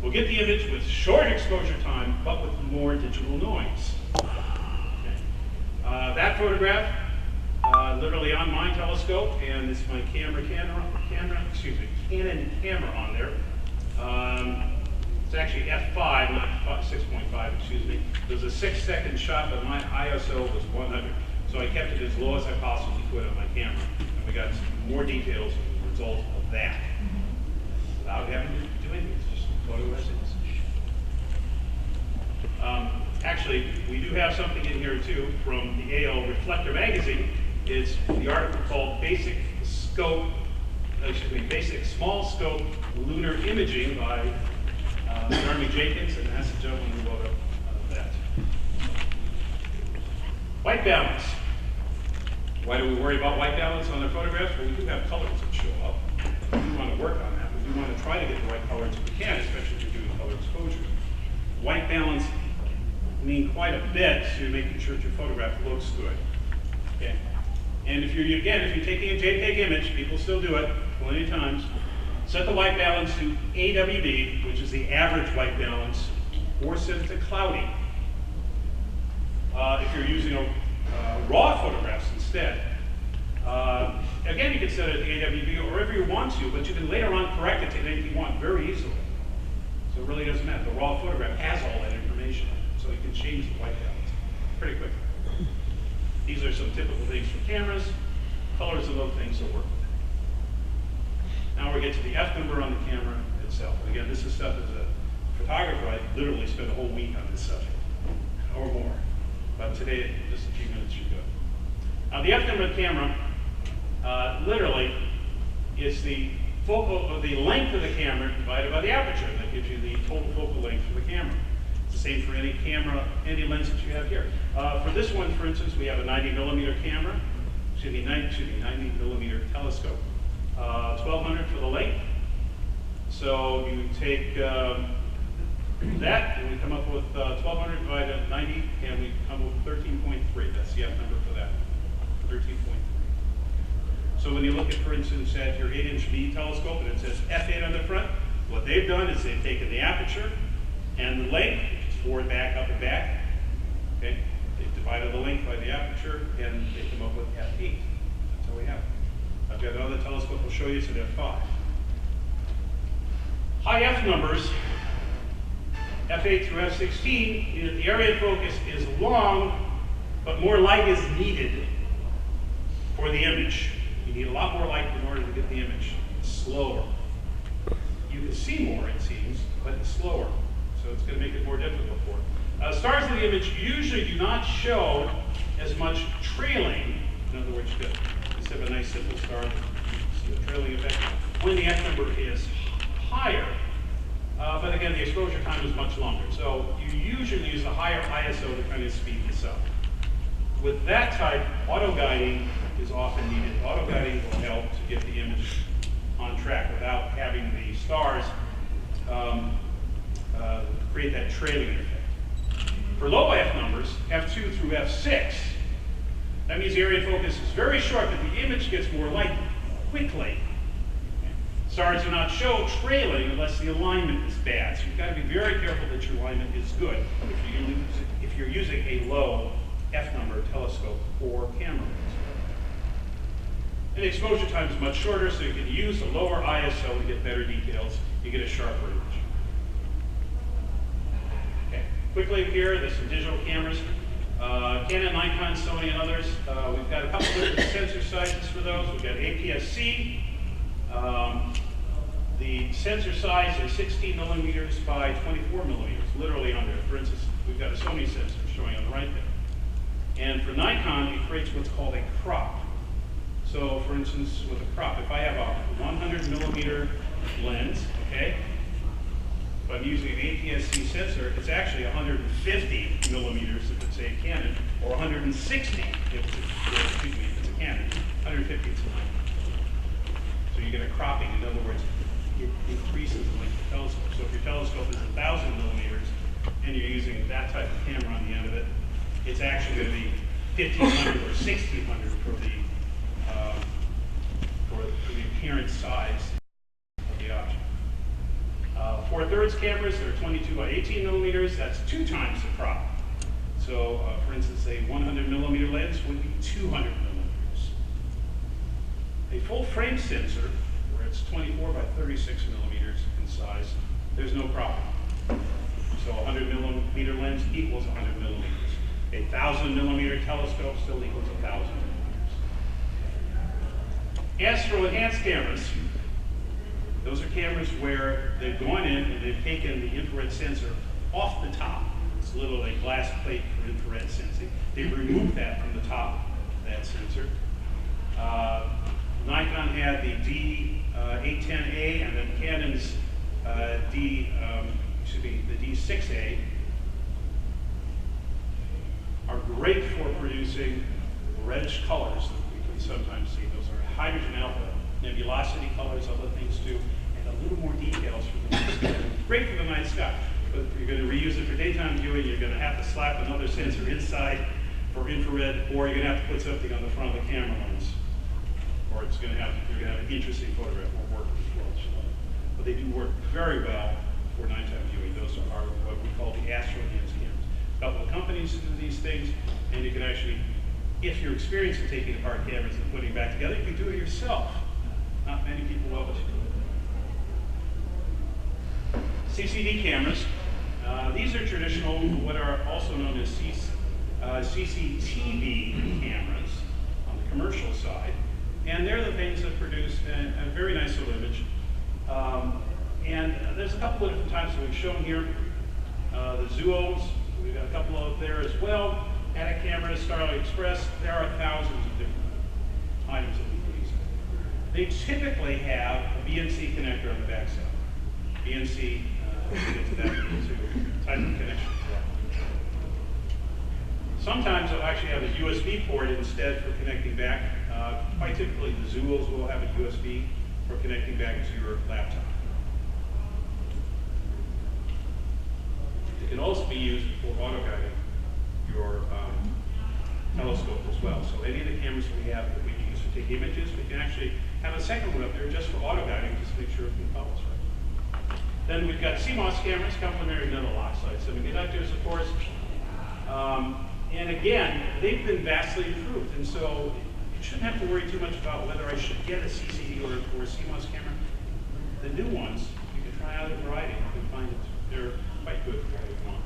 We'll get the image with short exposure time, but with more digital noise. Okay. That photograph, literally on my telescope, and it's my Canon camera on there. It's actually f5, not 6.5, excuse me. It was a 6-second shot, but my ISO was 100. So I kept it as low as I possibly could on my camera. And we got some more details as a result of that. Without having to do anything, it's just photo as is. Actually, we do have something in here too from the AL Reflector magazine. It's the article called Basic Small Scope Lunar Imaging by Jeremy Jenkins, and that's the gentleman who wrote that. White balance. Why do we worry about white balance on our photographs? Well, we do have colors that show up. We do want to work on that. We do want to try to get the right colors if we can, especially if you're doing color exposure. White balance mean quite a bit to making sure that your photograph looks good. Okay. And if you're taking a JPEG image, people still do it plenty of times, set the white balance to AWB, which is the average white balance, or set it to cloudy. If you're using raw photographs instead, again, you can set it to AWB or wherever you want to, but you can later on correct it to anything you want very easily. So it really doesn't matter. The raw photograph has all that information, so you can change the white balance pretty quickly. These are some typical things for cameras. Colors of those things will work with it. Now we get to the F number on the camera itself. And again, this is stuff as a photographer, I literally spent a whole week on this subject, or more. But today, just a few minutes should go. Now the F number of the camera, literally, is the length of the camera divided by the aperture. That gives you the total focal length for the camera. It's the same for any camera, any lens that you have here. For this one, for instance, we have a 90mm camera, 90mm telescope. 1200 for the length. So you take that, and we come up with 1200 divided by 90, and we come up with 13.3. That's the F number for that, 13.3. So when you look at, for instance, at your 8-inch B telescope, and it says F8 on the front, what they've done is they've taken the aperture and the length, which is forward, back, up, and back. Okay, they've divided the length by the aperture, and they come up with F8. That's all we have. I've got another telescope I'll show you, so they're 5. High F numbers, F8 through F16, the area of focus is long, but more light is needed for the image. You need a lot more light in order to get the image. It's slower. You can see more, it seems, but it's slower. So it's going to make it more difficult for it. Stars in the image usually do not show as much trailing. In other words, you get instead of a nice simple star, you see the trailing effect when the F number is higher. But again, the exposure time is much longer. So you usually use a higher ISO to kind of speed this up. With that type, auto-guiding is often needed. Auto-guiding will help to get the image on track without having the stars create that trailing effect. For low F numbers, F2 through F6, that means the area of focus is very short, but the image gets more light quickly. Stars do not show trailing unless the alignment is bad. So you've got to be very careful that your alignment is good if you're using a low F number telescope or camera lens. And the exposure time is much shorter, so you can use a lower ISO to get better details. You get a sharper image. Okay. Quickly here, there's some digital cameras. Canon, Nikon, Sony, and others. We've got a couple different sensor sizes for those. We've got APS-C. The sensor size is 16 millimeters by 24 millimeters, literally on there. For instance, we've got a Sony sensor showing on the right there. And for Nikon, it creates what's called a crop. So, for instance, with a crop, if I have a 100 millimeter lens, okay, if I'm using an APS-C sensor, it's actually 150 millimeters if it's a Canon, or 160 if it's a Canon. 150 is fine. So you get a cropping. In other words, it increases the length of the telescope. So if your telescope is 1,000 millimeters and you're using that type of camera on the end of it, it's actually going to be 1,500 or 1,600 for the apparent size of the object. 430 1/3 cameras that are 22 by 18 millimeters. That's 2 times the crop. So, for instance, a 100 millimeter lens would be 200 millimeters. A full frame sensor, where it's 24 by 36 millimeters in size, there's no cropping. So a 100 millimeter lens equals 100 millimeters. A 1,000 millimeter telescope still equals 1,000 millimeters. Astro enhanced cameras, those are cameras where they've gone in and they've taken the infrared sensor off the top. It's literally a glass plate for infrared sensing. They've removed that from the top of that sensor. Nikon had the D810A and then Canon's the D6A are great for producing reddish colors that we can sometimes see. Those are hydrogen alpha nebulosity colors, other things too, and a little more details for the night sky. Great for the night sky, but if you're going to reuse it for daytime viewing, you're going to have to slap another sensor inside for infrared, or you're going to have to put something on the front of the camera lens, or you're going to have an interesting photograph or work with flash. But they do work very well for nighttime viewing. Those are what we call the astro enhanced cameras. A couple of companies do these things, and you can actually, if you're experienced in taking apart cameras and putting back together, you can do it yourself. Not many people will, but you can. CCD cameras. These are traditional, what are also known as CCTV cameras on the commercial side. And they're the things that produce a very nice little image. And there's a couple of different types that we've shown here. The Zuos, we've got a couple of there as well. Attic cameras, Starlight Express, there are thousands of different items that we can use. They typically have a BNC connector on the backside. BNC, we'll get to that type of connection as well. Sometimes they'll actually have a USB port instead for connecting back. Quite typically, the Zuos will have a USB for connecting back to your laptop. It can also be used for auto-guiding your telescope as well. So any of the cameras we have that we use to take images, we can actually have a second one up there just for auto-guiding, just to make sure it can follow us right. Then we've got CMOS cameras, complementary metal oxide semiconductors, of course. And again, they've been vastly improved, and so you shouldn't have to worry too much about whether I should get a CCD or a CMOS camera. The new ones, you can try out a variety. You can find it. They're quite good for what you want.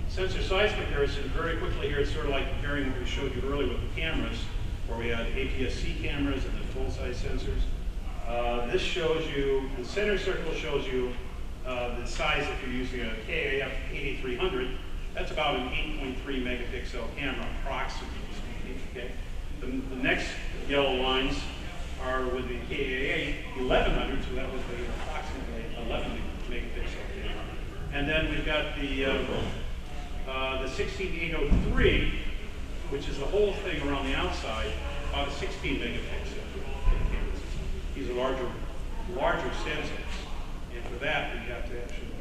Sensor size comparison, very quickly here, it's sort of like comparing what we showed you earlier with the cameras, where we had APS-C cameras and then full-size sensors. This shows you, the center circle shows you the size if you're using a KAF 8300. That's about an 8.3 megapixel camera, approximately speaking, okay? The next yellow lines are with the KAA 1100, so that was the approximately 11 megapixel camera. And then we've got the 16803, which is the whole thing around the outside, about a 16 megapixel cameras. These are larger sensors, and for that you have to actually be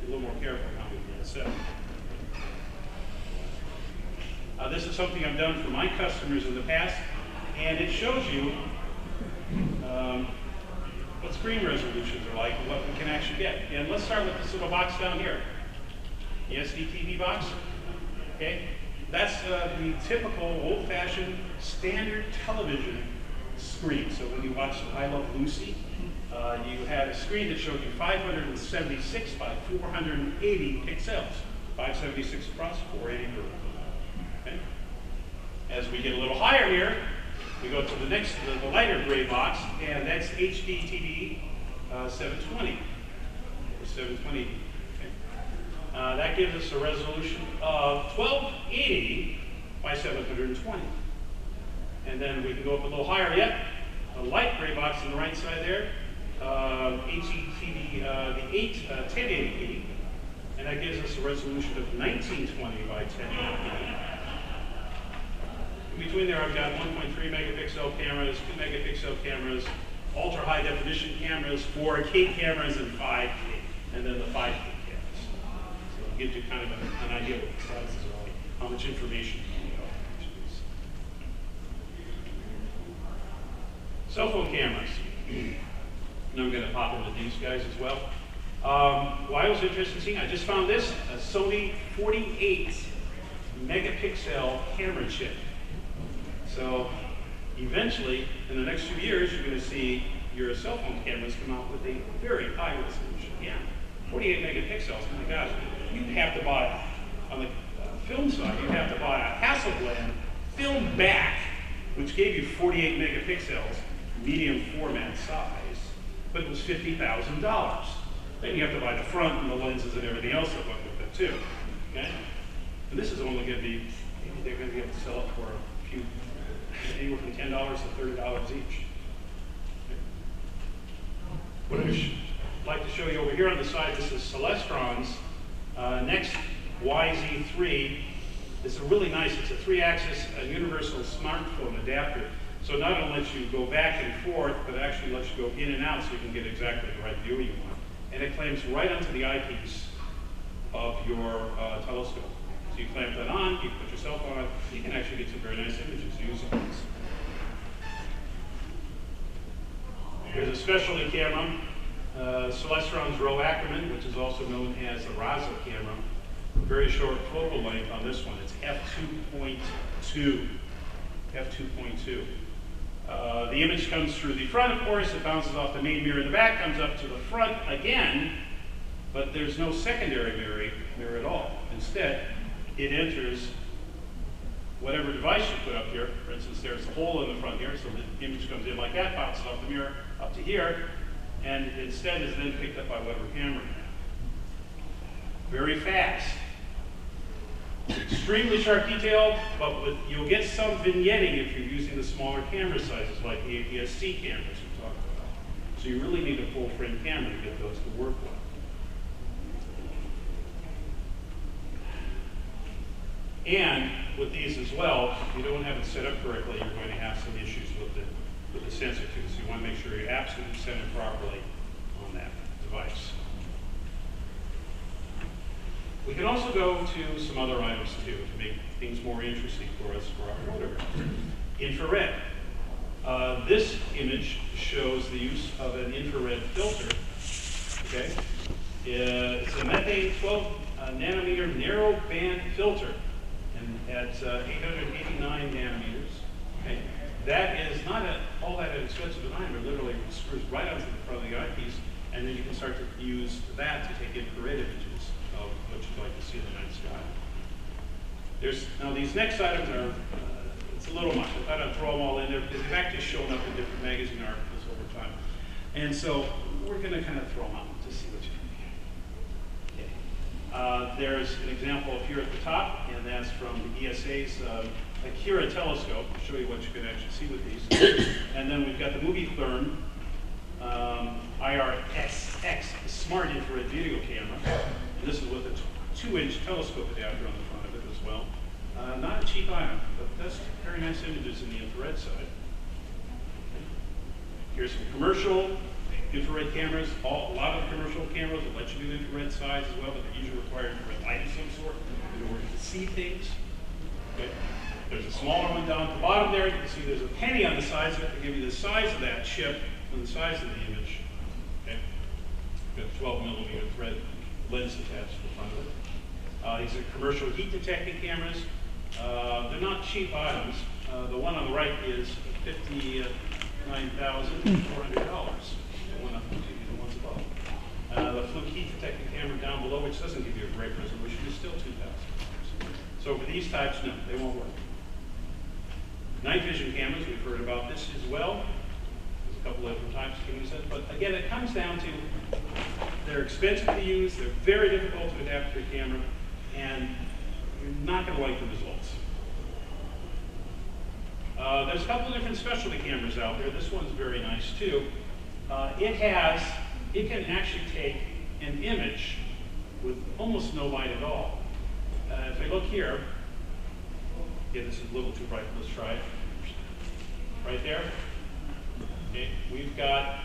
a little more careful how we get it set. This is something I've done for my customers in the past, and it shows you what screen resolutions are like and what we can actually get. And let's start with this little box down here, the SDTV box. Okay, that's the typical old-fashioned standard television screen. So when you watch I Love Lucy, you had a screen that showed you 576 by 480 pixels, 576 across, 480 vertical. Okay. As we get a little higher here, we go to the next, the lighter gray box, and that's HDTV 720 or 720. Okay. That gives us a resolution of 1280 by 720. And then we can go up a little higher yet. A light gray box on the right side there, HDTV, the 1080p, and that gives us a resolution of 1920 by 1080p. In between there, I've got 1.3 megapixel cameras, 2 megapixel cameras, ultra high definition cameras, 4K cameras, and 5K, and then the 5K cameras. So it gives you kind of an idea of what the sizes are like, how much information you can get off each of these. Cell phone cameras. And I'm going to pop into these guys as well. Why I was interested in seeing, I just found this, a Sony 48 megapixel camera chip. So eventually, in the next few years, you're going to see your cell phone cameras come out with a very high resolution camera. 48 megapixels, my gosh. You'd have to buy, on the film side, you'd have to buy a Hasselblad film back, which gave you 48 megapixels, medium format size, but it was $50,000. Then you have to buy the front and the lenses and everything else that went with it too. Okay? And this is only going to be, maybe they're going to be able to sell it for a few, anywhere from $10 to $30 each. Okay. What I'd like to show you over here on the side, this is Celestron's next YZ3. It's a really nice, it's a 3-axis universal smartphone adapter. So not only lets you go back and forth, but actually lets you go in and out so you can get exactly the right view you want. And it clamps right onto the eyepiece of your telescope. So you clamp that on, you put your cell phone on, you can actually get some very nice images using this. Here's a specialty camera, Celestron's Roe Ackerman, which is also known as the Raza camera. Very short focal length on this one. It's f2.2. f2.2. The image comes through the front, of course. It bounces off the main mirror in the back, comes up to the front again, but there's no secondary mirror at all. Instead, it enters whatever device you put up here. For instance, there's a hole in the front here, so the image comes in like that, bounces off the mirror up to here, and instead is then picked up by whatever camera. Very fast. Extremely sharp detail, but you'll get some vignetting if you're using the smaller camera sizes like the APS-C cameras we talked about. So you really need a full frame camera to get those to work well. And with these as well, if you don't have it set up correctly, you're going to have some issues with the sensor too. So you want to make sure you're absolutely centered properly on that device. We can also go to some other items too to make things more interesting for us for our photographs. Infrared. This image shows the use of an infrared filter. Okay, it's a methane 12 nanometer narrow band filter, and at 889 nanometers. Okay, that is not all that expensive an item. It literally screws right onto the front of the eyepiece, and then you can start to use that to take infrared images of what you'd like to see in the night sky. Now these next items are, it's a little much. I thought I'd throw them all in there because they've actually shown up in different magazine articles over time. And so we're going to kind of throw them out to see what you think. Okay. There's an example up here at the top, and that's from the ESA's Akira telescope. I'll show you what you can actually see with these. And then we've got the MovieTherm IRXX smart infrared video camera. And this is with a 2-inch telescope adapter on the front of it as well. Not a cheap item, but does very nice images in the infrared side. Here's some commercial infrared cameras. A lot of commercial cameras will let you do infrared size as well, but they usually require infrared light of some sort in order to see things. Okay. There's a smaller one down at the bottom there. You can see there's a penny on the sides of it to give you the size of that chip and the size of the image. Okay. Got a 12 millimeter thread lens attached to the front of it. These are commercial heat detecting cameras. They're not cheap items. The one on the right is $59,400. The one up, the ones above. The fluke heat detecting camera down below, which doesn't give you a great resolution, is still $2,000. So for these types, no, they won't work. Night vision cameras, we've heard about this as well. There's a couple of different types can use it, but again, it comes down to they're expensive to use, they're very difficult to adapt to your camera, and you're not going to like the results. There's a couple of different specialty cameras out there. This one's very nice too. It can actually take an image with almost no light at all. If I look here, yeah, this is a little too bright. Let's try it. Right there. Okay, we've got.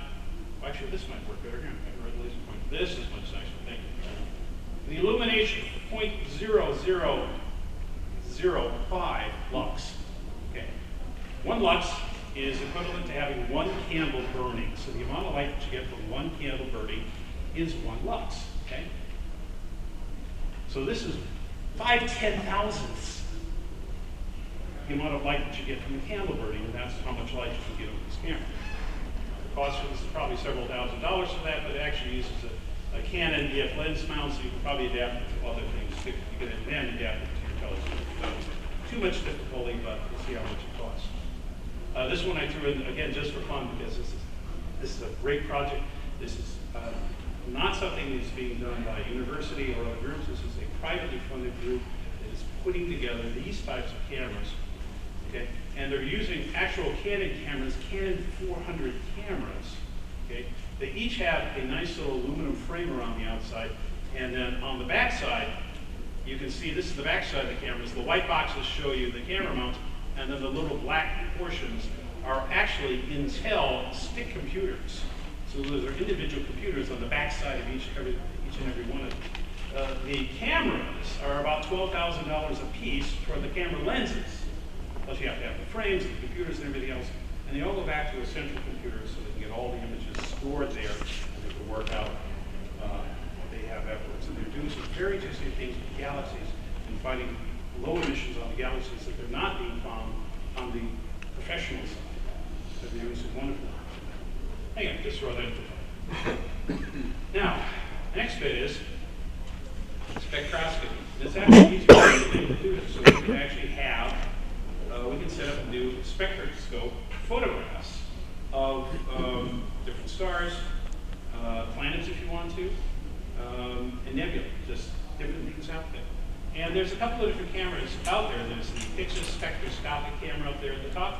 Well, actually, this might work better here. I can laser point. This is much nicer. Thank you. The illumination 0.0005 lux. Okay, 1 lux is equivalent to having one candle burning. So the amount of light that you get from one candle burning is 1 lux, okay? So this is 5/10,000ths the amount of light that you get from the candle burning, and that's how much light you can get with this camera. The cost for this is probably several $1,000s for that, but it actually uses a Canon EF lens mount, so you can probably adapt it to other things too. You can then adapt it to your telescope. So, too much difficulty, but we'll see how much it costs. This one I threw in, again, just for fun, because this is a great project. This is not something that's being done by a university or other groups. This is a privately funded group that is putting together these types of cameras. Okay? And they're using actual Canon cameras, Canon 400 cameras. Okay? They each have a nice little aluminum frame around the outside, and then on the back side, you can see this is the back side of the cameras. The white boxes show you the camera mount, and then the little black portions are actually Intel stick computers. So those are individual computers on the back side of each and every one of them. The cameras are about $12,000 a piece for the camera lenses. Plus you have to have the frames, the computers, and everything else. And they all go back to a central computer so they can get all the images stored there and they can work out what they have afterwards. And they're doing some very interesting things with galaxies and finding low emissions on the galaxies that they're not being found on the professional side. So they're doing some wonderful work. Hang on, just throw that in for fun. Now, next bit is spectroscopy. It's actually easier to do this. So we can actually have, we can set up and do spectroscope photographs of different stars, planets if you want to, and nebulae, just different things out there. And there's a couple of different cameras out there. There's the Pixis spectroscopic camera up there at the top.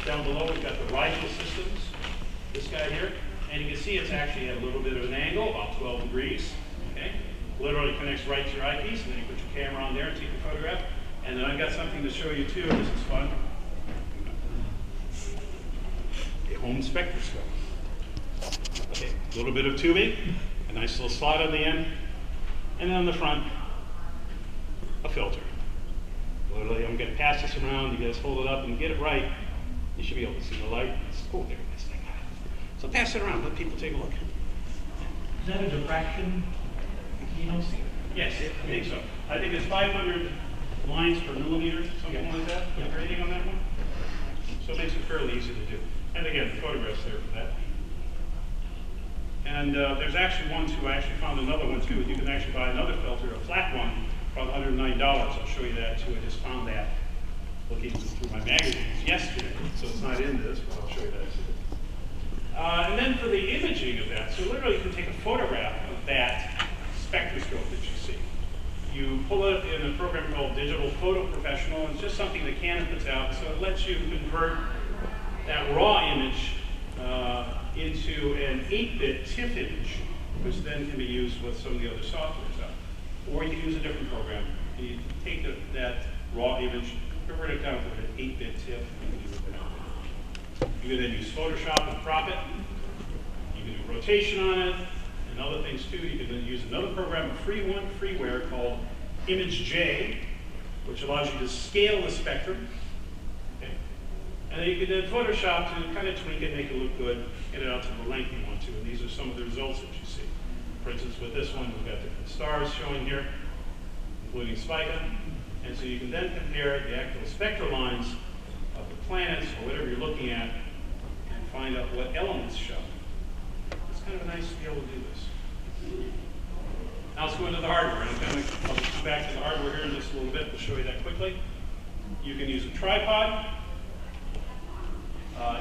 Down below we've got the Rigel systems, this guy here. And you can see it's actually at a little bit of an angle, about 12 degrees. Okay? Literally connects right to your eyepiece, and then you put your camera on there and take a photograph. And then I've got something to show you too. This is fun. A home spectroscope. Okay, a little bit of tubing, a nice little slot on the end, and then on the front, a filter. Literally, I'm going to pass this around. You guys hold it up and get it right. You should be able to see the light. Oh, there it is. So pass it around. Let people take a look. Is that a diffraction? Yes, I think so. I think it's 500 lines per millimeter, something like that. The rating on that one. So it makes it fairly easy to do. And again, the photographs there for that. And there's actually one too. I actually found another one too. You can actually buy another filter, a flat one, for $109. I'll show you that too. I just found that looking through my magazines yesterday. So it's not in this, but I'll show you that too. And then for the imaging of that, so literally you can take a photograph of that spectroscope that you see. You pull it in a program called Digital Photo Professional, and it's just something that Canon puts out, so it lets you convert that raw image into an 8-bit TIFF image, which then can be used with some of the other softwares out. Or you can use a different program. You take that raw image, convert it down to an 8-bit TIFF, and you can do it. You can then use Photoshop and crop it. You can do rotation on it and other things too. You can then use another program, a free one, freeware called ImageJ, which allows you to scale the spectrum. Okay? And then you can then Photoshop to kind of tweak it, make it look good, get it out to the length you want to. And these are some of the results that you see. For instance, with this one, we've got different stars showing here, including Spica. And so you can then compare the actual spectral lines of the planets or whatever you're looking at and find out what elements show. It's kind of nice to be able to do this. Now let's go into the hardware. I'll just come back to the hardware here in just a little bit. We'll show you that quickly. You can use a tripod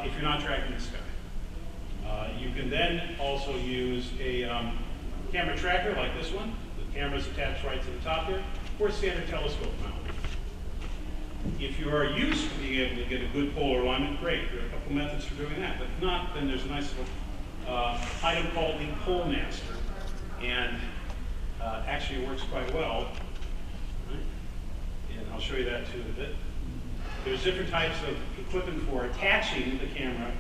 if you're not tracking the sky. You can then also use a camera tracker like this one. The camera's attached right to the top here, or standard telescope mount. If you are used to being able to get a good polar alignment, great. There are a couple methods for doing that. But if not, then there's a nice little item called the Pole Master. And actually it works quite well. Right? And I'll show you that too in a bit. There's different types of equipment for attaching the camera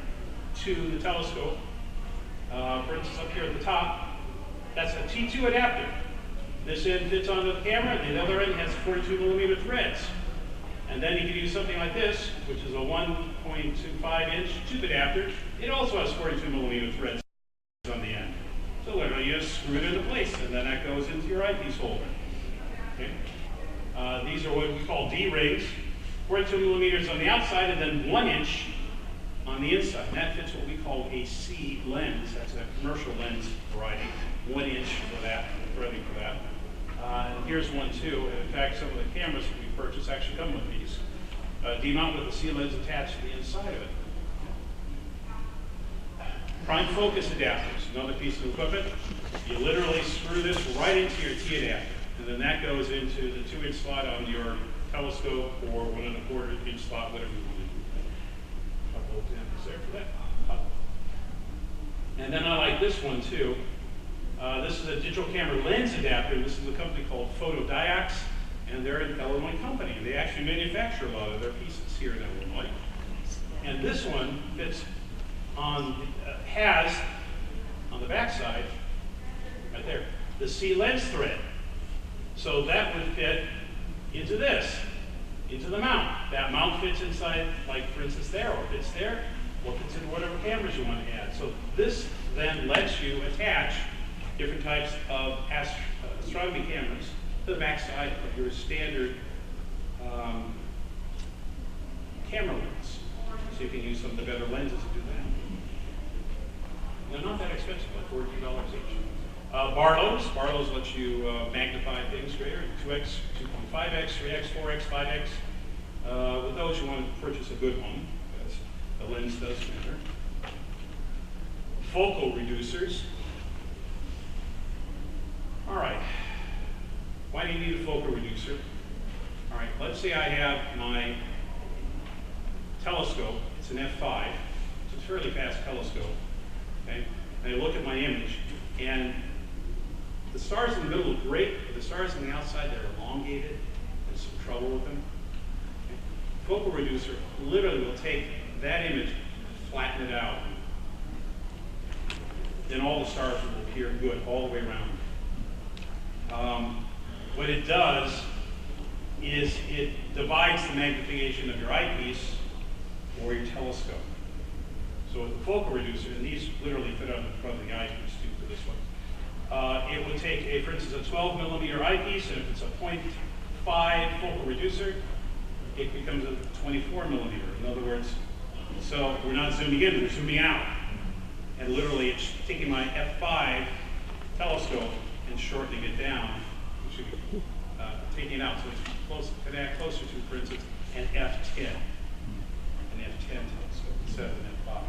to the telescope. For instance, up here at the top, that's a T2 adapter. This end fits onto the camera, and the other end has 42mm threads. And then you can use something like this, which is a 1.25-inch tube adapter. It also has 42mm threads on the end. So literally you just screw it into place, and then that goes into your eyepiece holder. Okay? These are what we call D-rings, 42mm on the outside, and then 1 inch on the inside. And that fits what we call a C lens. That's a commercial lens variety. 1 inch for that, threading for that. And here's one too. In fact, some of the cameras that we purchased actually come with these. D-mount with the C lens attached to the inside of it. Prime focus adapters, another piece of equipment. You literally screw this right into your T adapter, and then that goes into the 2-inch slot on your telescope or 1.25-inch slot, whatever you want to do. Couple of examples there for that. And then I like this one too. This is a digital camera lens adapter. This is a company called Photodiox, and they're an Illinois company. They actually manufacture a lot of their pieces here in Illinois. And this one fits on, has on the back side, right there, the C lens thread. So that would fit into this, into the mount. That mount fits inside, like for instance there, or fits there, or fits into whatever cameras you want to add. So this then lets you attach different types of astronomy cameras to the back side of your standard camera lens. So you can use some of the better lenses to do that. They're not that expensive, like $14 each. Barlow's lets you magnify things greater, 2x, 2.5x, 3x, 4x, 5x. With those, you want to purchase a good one, because the lens does matter. Focal reducers. All right. Why do you need a focal reducer? All right, let's say I have my telescope. It's an F5. It's a fairly fast telescope. Okay? And I look at my image, and the stars in the middle look great, but the stars on the outside, they're elongated. There's some trouble with them. Okay? Focal reducer literally will take that image, flatten it out. Then all the stars will appear good all the way around. What it does is it divides the magnification of your eyepiece or your telescope. So with the focal reducer, and these literally fit on the front of the eyepiece too for this one, it would take, for instance, a 12mm eyepiece, and if it's a 0.5 focal reducer, it becomes a 24mm. In other words, so we're not zooming in, we're zooming out. And literally, it's taking my F5 telescope and shortening it down, which should be taking it out, so it's close, closer to, for instance, an F10, telescope instead of an F5.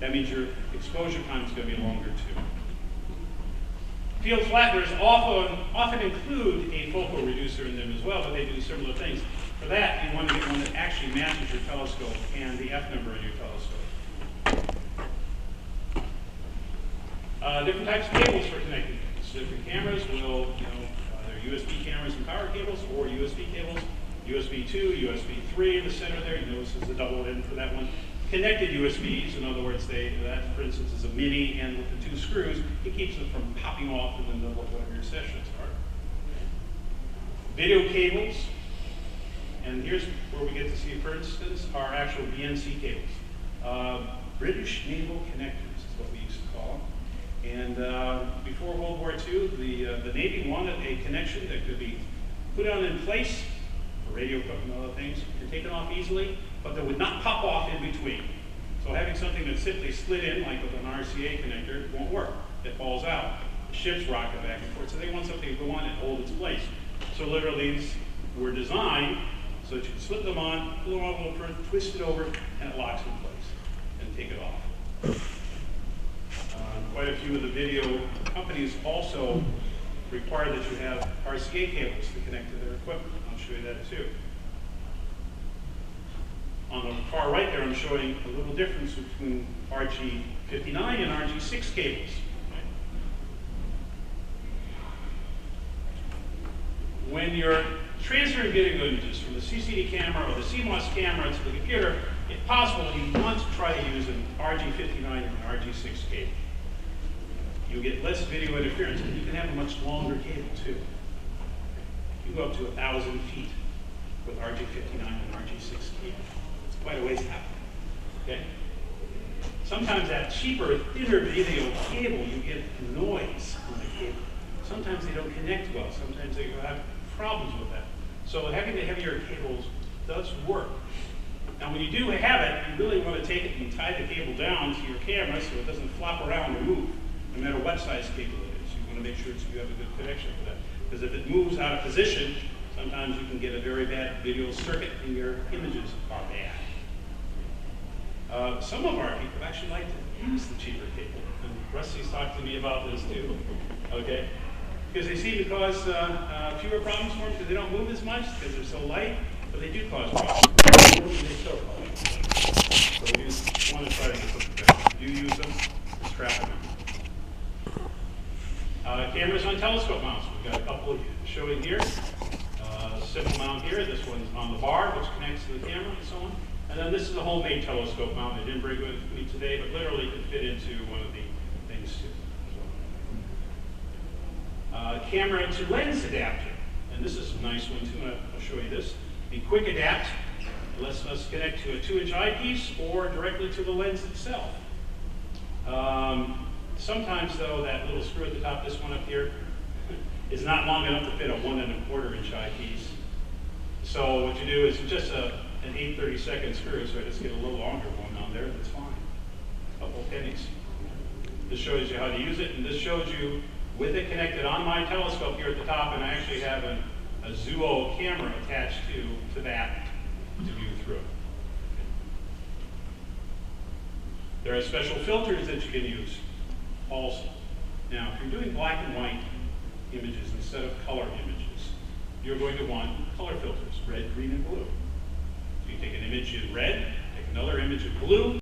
That means your exposure time is going to be longer too. Field flatteners often include a focal reducer in them as well, but they do similar things. For that, you want to get one that actually matches your telescope and the F number in your telescope. Different types of cables for connecting things. Different cameras will, either USB cameras and power cables, or USB cables, USB 2, USB 3 in the center there. You notice there's a double in for that one. Connected USBs, in other words, that, for instance, is a mini, and with the 2 screws, it keeps them from popping off in the middle of whatever your sessions are. Video cables, and here's where we get to see, for instance, our actual BNC cables. British Naval Connectors is what we used to call them. And before World War II, the Navy wanted a connection that could be put on in place for radio equipment and other things, and taken off easily, but that would not pop off in between. So having something that's simply slid in, like with an RCA connector, won't work. It falls out. The ships rocket back and forth, so they want something to go on and hold its place. So literally, these were designed so that you can slip them on, pull them on a little further, twist it over, and it locks in place, and take it off. Quite a few of the video companies also require that you have RCA cables to connect to their equipment. I'll show you that too. On the far right there, I'm showing a little difference between RG59 and RG6 cables. When you're transferring video images from the CCD camera or the CMOS camera to the computer, if possible, you want to try to use an RG59 or an RG6 cable. You get less video interference, and you can have a much longer cable too. You go up to 1,000 feet with RG59 and RG60. It's quite a ways out. Okay? Sometimes that cheaper, thinner video cable, you get noise on the cable. Sometimes they don't connect well. Sometimes they have problems with that. So having the heavier cables does work. Now when you do have it, you really want to take it and tie the cable down to your camera so it doesn't flop around or move, no matter what size cable it is. You want to make sure you have a good connection for that. Because if it moves out of position, sometimes you can get a very bad video circuit and your images are bad. Some of our people actually like to use the cheaper cable. And Rusty's talked to me about this too. Okay? Because they seem to cause fewer problems for them because they don't move as much, because they're so light, but they do cause problems. They still cause. So we just want to try to get something better. If you use them, just trap them. Cameras on telescope mounts. We've got a couple showing here. Simple mount here. This one's on the bar, which connects to the camera and so on. And then this is a homemade telescope mount. I didn't bring it with me today, but literally could fit into one of the things too. Camera to lens adapter. And this is a nice one too, and I'll show you this. The quick adapt lets us connect to a 2-inch eyepiece or directly to the lens itself. Sometimes though, that little screw at the top, this one up here, is not long enough to fit a 1 1/4-inch eyepiece. So what you do is just an 8/32 screw, so I just get a little longer one on there, that's fine. A couple pennies. This shows you how to use it, and this shows you with it connected on my telescope here at the top, and I actually have a Zuo camera attached to that to view through it. There are special filters that you can use also. Now, if you're doing black and white images instead of color images, you're going to want color filters, red, green, and blue. So you take an image in red, take another image in blue,